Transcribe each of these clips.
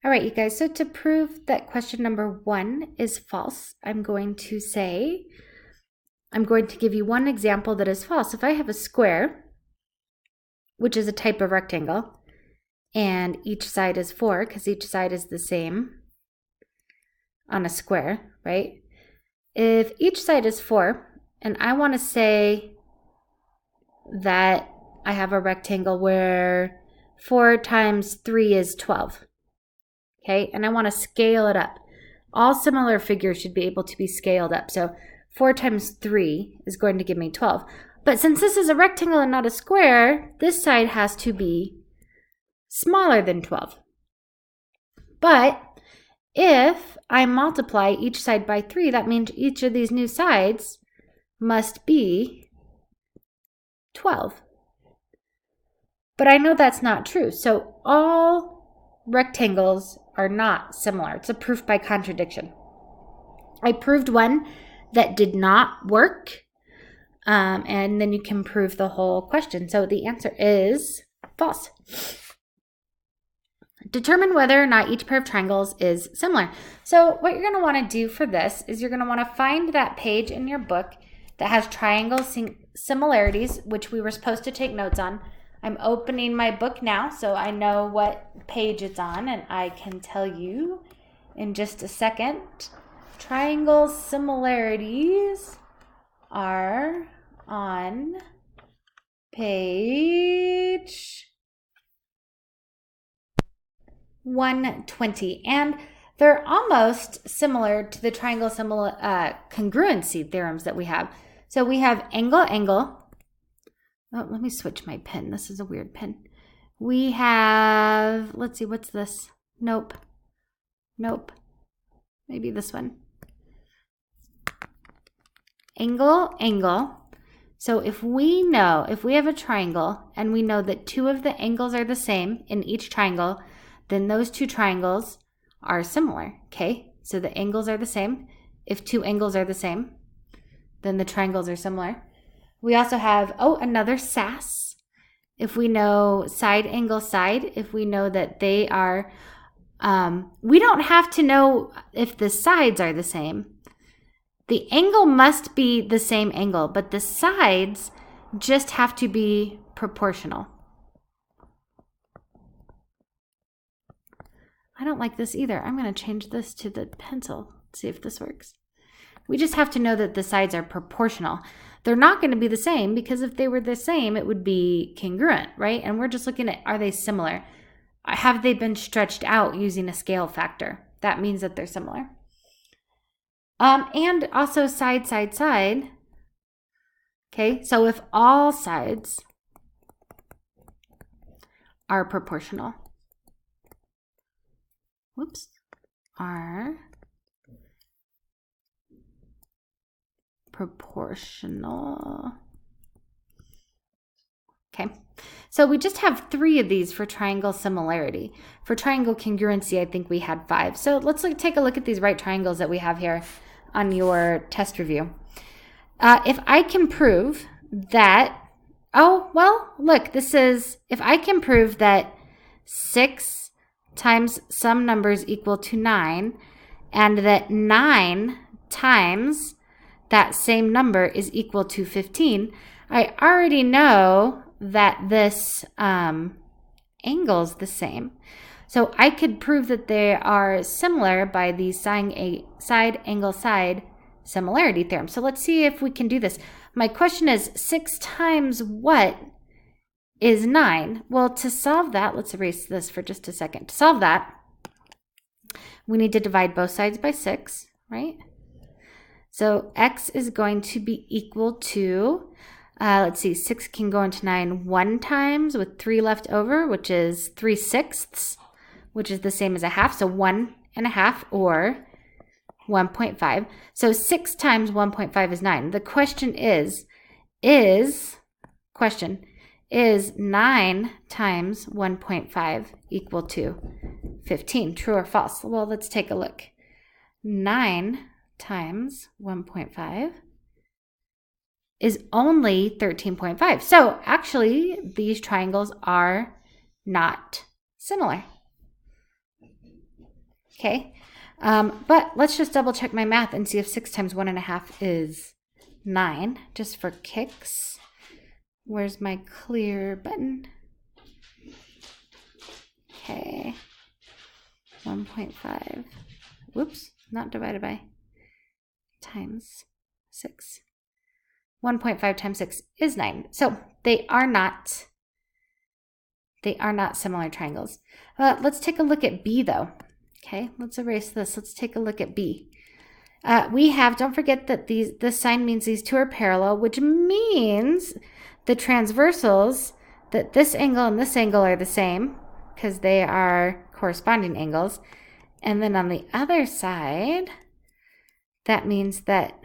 All right, you guys, so to prove that question number 1 is false, I'm going to give you one example that is false. If I have a square, which is a type of rectangle, and each side is 4, because each side is the same on a square, right? If each side is 4, and I want to say that I have a rectangle where 4 times 3 is 12, okay? And I want to scale it up. All similar figures should be able to be scaled up. So 4 times 3 is going to give me 12. But since this is a rectangle and not a square, this side has to be smaller than 12. But if I multiply each side by 3, that means each of these new sides must be 12. But I know that's not true. So all rectangles are not similar. It's a proof by contradiction. I proved one that did not work, and then you can prove the whole question. So the answer is false. Determine whether or not each pair of triangles is similar. So what you're going to want to do for this is you're going to want to find that page in your book that has triangle similarities, which we were supposed to take notes on. I'm opening my book now so I know what page it's on, and I can tell you in just a second. Triangle similarities are on page 120, and they're almost similar to the triangle congruency theorems that we have. So we have angle, angle. Oh, let me switch my pen. This is a weird pen. We have, let's see, what's this? Nope. Maybe this one. Angle, angle. So if we have a triangle and we know that 2 of the angles are the same in each triangle, then those 2 triangles are similar, okay? So the angles are the same. If 2 angles are the same, then the triangles are similar. We also have, another SAS. If we know side, angle, side, if we know that they are, we don't have to know if the sides are the same. The angle must be the same angle, but the sides just have to be proportional. I don't like this either. I'm going to change this to the pencil, see if this works. We just have to know that the sides are proportional. They're not going to be the same, because if they were the same, it would be congruent, right? And we're just looking at, are they similar? Have they been stretched out using a scale factor? That means that they're similar. And also side, side, side. Okay, so if all sides are proportional, are proportional. Okay, so we just have 3 of these for triangle similarity. For triangle congruency, I think we had 5. So let's take a look at these right triangles that we have here on your test review. If I can prove that, if I can prove that 6 times some numbers equal to 9, and that 9 times that same number is equal to 15, I already know that this angle is the same. So I could prove that they are similar by the side, angle, side similarity theorem. So let's see if we can do this. My question is, 6 times what is 9? Well, to solve that, let's erase this for just a second. To solve that, we need to divide both sides by 6, right? So x is going to be equal to, 6 can go into 9 1 times with 3 left over, which is 3/6, which is the same as a half. So 1 1/2 or 1.5. So 6 times 1.5 is 9. The question is 9 times 1.5 equal to 15? True or false? Well, let's take a look. 9 times 1.5 is only 13.5. So actually, these triangles are not similar. Okay. But let's just double check my math and see if 6 times 1.5 is 9, just for kicks. Where's my clear button? Okay. 1.5. Whoops, not divided by times 6. 1.5 times 6 is 9. So they are not similar triangles. Let's take a look at B though. Okay, let's erase this. Let's take a look at B. We have, don't forget that this sign means these two are parallel, which means the transversals, that this angle and this angle are the same because they are corresponding angles. And then on the other side, that means that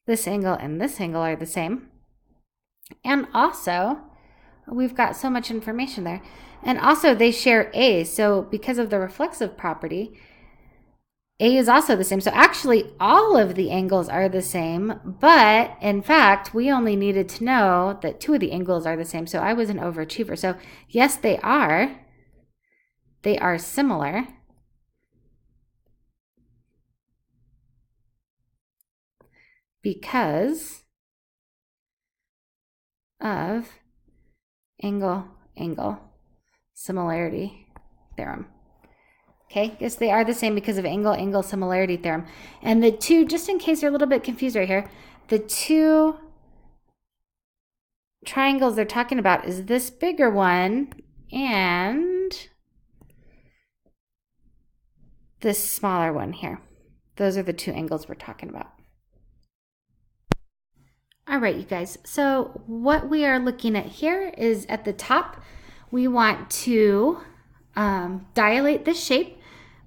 this angle and this angle are the same. And also, we've got so much information there. And also they share A, so because of the reflexive property, A is also the same. So actually all of the angles are the same, but in fact, we only needed to know that 2 of the angles are the same. So I was an overachiever. So yes, they are similar. Because of angle similarity theorem. Okay, yes, they are the same because of angle similarity theorem. And the two, just in case you're a little bit confused right here, the two triangles they're talking about is this bigger one and this smaller one here. Those are the two angles we're talking about. All right, you guys, so what we are looking at here is at the top, we want to dilate this shape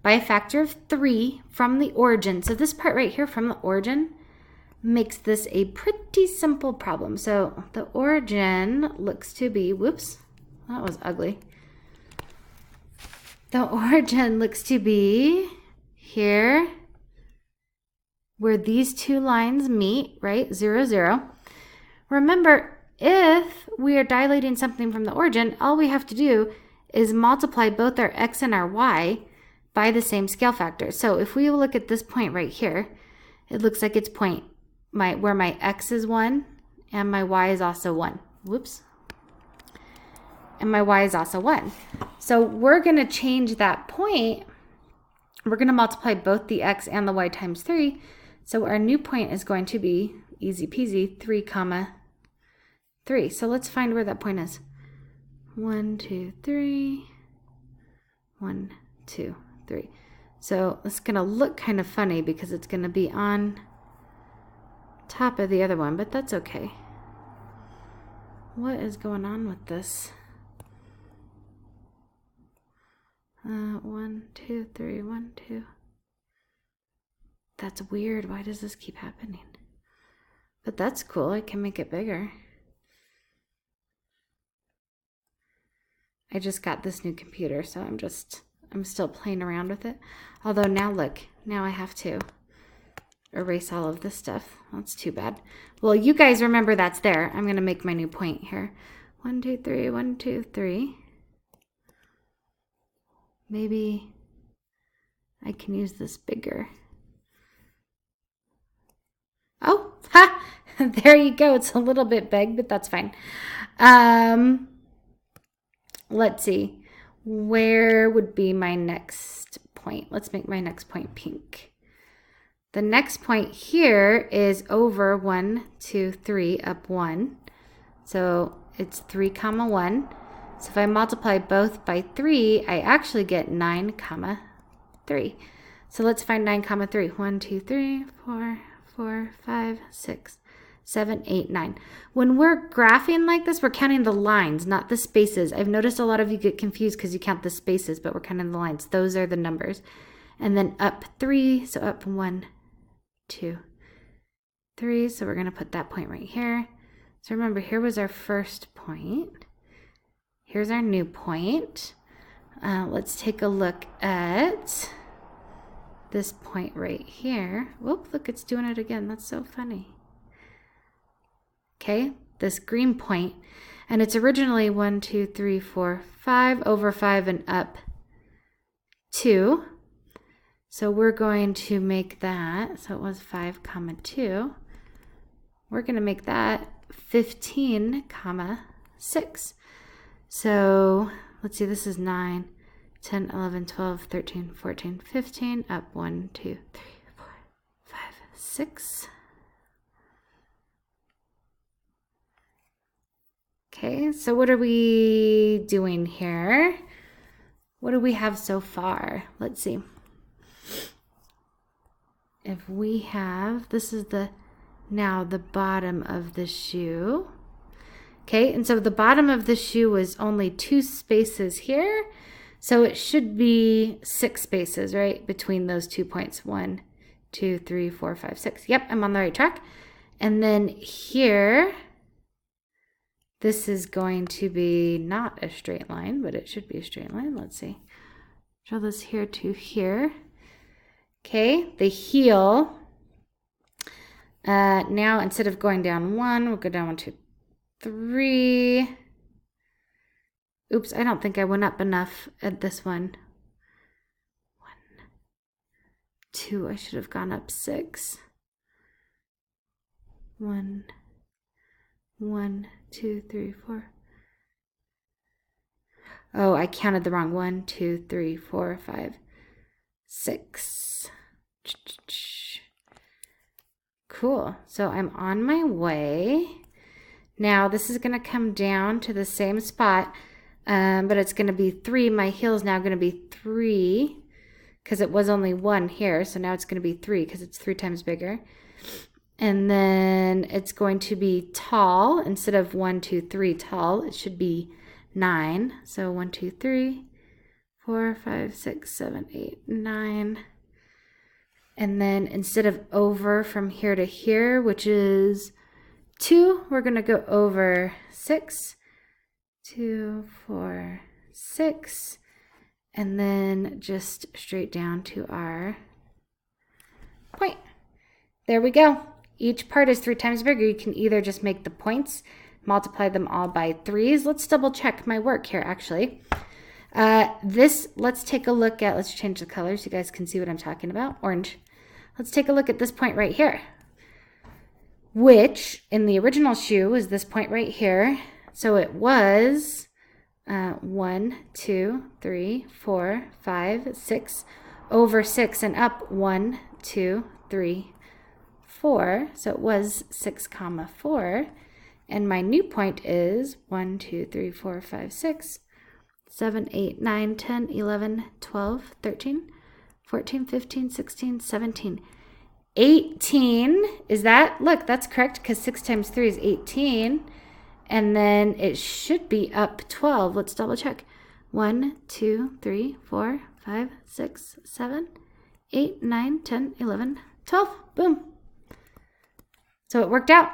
by a factor of 3 from the origin. So this part right here from the origin makes this a pretty simple problem. So the origin looks to be, whoops, that was ugly. The origin looks to be here, where these two lines meet, right? 0, 0. Remember, if we are dilating something from the origin, all we have to do is multiply both our x and our y by the same scale factor. So if we look at this point right here, it looks like it's where my x is 1 and my y is also 1. Whoops. And my y is also 1. So we're going to change that point. We're going to multiply both the x and the y times 3. So our new point is going to be, easy peasy, 3, 3. So let's find where that point is. 1, 2, 3. 1, 2, 3. So it's going to look kind of funny because it's going to be on top of the other one, but that's okay. What is going on with this? 1, 2, 3, 1, 2. That's weird. Why does this keep happening? But that's cool. I can make it bigger. I just got this new computer, so I'm still playing around with it. Although now look, now I have to erase all of this stuff. That's too bad. Well, you guys remember that's there. I'm going to make my new point here. 1, 2, 3, 1, 2, 3. Maybe I can use this bigger. Oh, ha! There you go. It's a little bit big, but that's fine. Let's see. Where would be my next point? Let's make my next point pink. The next point here is over 1, 2, 3, up 1. So it's 3, 1. So if I multiply both by 3, I actually get 9, 3. So let's find 9, 3. 1, 2, 3, 4, 4, 5, 6, 7, 8, 9. When we're graphing like this, we're counting the lines, not the spaces. I've noticed a lot of you get confused because you count the spaces, but we're counting the lines. Those are the numbers. And then up 3, so up 1, 2, 3. So we're going to put that point right here. So remember, here was our first point. Here's our new point. Let's take a look at this point right here. Whoop, look, it's doing it again. That's so funny. Okay, this green point, and it's originally 1, 2, 3, 4, 5 over 5 and up 2. So we're going to make that, so it was 5, 2. We're going to make that 15, 6. So let's see, this is 9, 10, 11, 12, 13, 14, 15, up 1, 2, 3, 4, 5, 6. Okay, so what are we doing here? What do we have so far? Let's see. If we have, this is now the bottom of the shoe. Okay, and so the bottom of the shoe was only 2 spaces here. So it should be 6 spaces, right? Between those 2 points. 1, 2, 3, 4, 5, 6. Yep, I'm on the right track. And then here, this is going to be not a straight line, but it should be a straight line. Let's see. Draw this here to here. Okay, the heel. Now instead of going down 1, we'll go down 1, 2, 3. Oops, I don't think I went up enough at this one. 1, 2, I should have gone up 6. 1, 2, 3, 4. Oh, I counted the wrong. 1, 2, 3, 4, 5, 6. Cool. So I'm on my way. Now this is going to come down to the same spot, but it's going to be 3. My heel is now going to be 3 because it was only 1 here. So now it's going to be 3 because it's 3 times bigger. And then it's going to be tall. Instead of 1, 2, 3 tall, it should be 9. So 1, 2, 3, 4, 5, 6, 7, 8, 9. And then instead of over from here to here, which is 2, we're going to go over 6. 2, 4, 6. And then just straight down to our point. There we go. Each part is 3 times bigger. You can either just make the points, multiply them all by 3s. Let's double check my work here, actually. Let's take a look at, let's change the color so you guys can see what I'm talking about. Orange. Let's take a look at this point right here, which in the original shoe was this point right here. So it was 1, 2, 3, 4, 5, 6, over 6 and up 1, 2, 3, 4. So it was 6, 4. And my new point is 1, 2, 3, 4, 5, 6, 7, 8, 9, 10, 11, 12, 13, 14, 15, 16, 17, 18. Is that? Look, that's correct because 6 times 3 is 18. And then it should be up 12. Let's double check. 1, 2, 3, 4, 5, 6, 7, 8, 9, 10, 11, 12. Boom. So it worked out.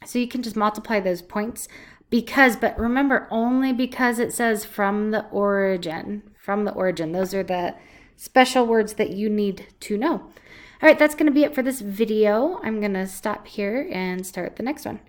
So you can just multiply those points but remember, only because it says from the origin. From the origin. Those are the special words that you need to know. All right, that's going to be it for this video. I'm going to stop here and start the next one.